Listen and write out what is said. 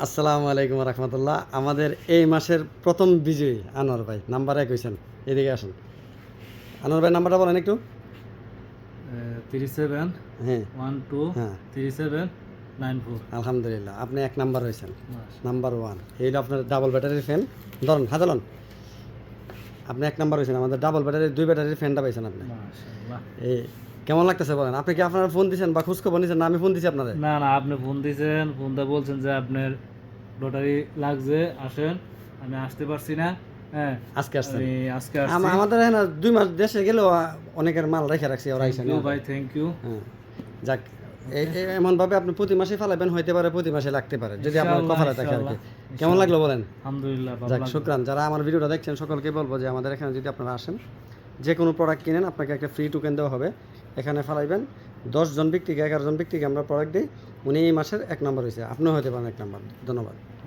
আসসালামু আলাইকুম রহমতুল্লাহ। আমাদের এই মাসের প্রথম বিজয়ী আনোয়ার ভাই, নাম্বার 1 হয়েছেন। এদিকে আসুন, আনোয়ার ভাই নাম্বারটা বলেন একটু। 37 হ্যাঁ 12 হ্যাঁ, 37 94। আলহামদুলিল্লাহ আপনি 1 নাম্বার হয়েছেন, মাশাআল্লাহ। নাম্বার 1। এই আপনার ডাবল ব্যাটারির ফ্যান, ধরুন হাতে লন। আপনি 1 নাম্বার হয়েছেন, আমাদের ডাবল ব্যাটারির 2 ব্যাটারির ফ্যানটা পাইছেন আপনি। মাশাআল্লাহ। এই কেমন লাগতেছে বলেন? আপনি কি আপনার ফোন দিয়েছেন বা খোঁজখবর নিয়েছেন, না আমি ফোন দিয়েছি আপনাদের? না না, আপনি ফোন দিয়েছেন, ফোনটা বলছেন যে আপনার লটারি লাগছে, আসেন। আমি আসতে পারছি না। হ্যাঁ, আজকে আসছেন? আমি আজকে আসছি। আমাদের এখানে 2 মাস দেশে গেলেও অনেকের মাল রেখে রাখছি, ওরা আইসা থ্যাংক ইউ ভাই, থ্যাংক ইউ। হ্যাঁ, যাক। এমনভাবে আপনি প্রতি মাসে ফালাবেন, হইতে পারে প্রতি মাসে লাগতে পারে, যদি আপনার ইনশাআল্লাহ, কপালে থাকে আর কি। ইনশাআল্লাহ, কেমন লাগলো বলেন? আলহামদুলিল্লাহ, ভালো যাক, লাগলো। শুকরান। যারা আমার ভিডিওটা দেখছেন সকলকে বলবো যে আমাদের এখানে যদি আপনারা আসেন, যে কোনো প্রোডাক্ট কিনেন, আপনাকে একটা ফ্রি টোকেন দেওয়া হবে। এখানে ফালাইবেন, 10 জন ব্যক্তিকে 11 জন ব্যক্তিকে আমরা প্রোডাক্ট দিই। উনি এই মাসের 1 নম্বর হয়েছে, আপনিও হতে পারেন 1 নম্বর। ধন্যবাদ।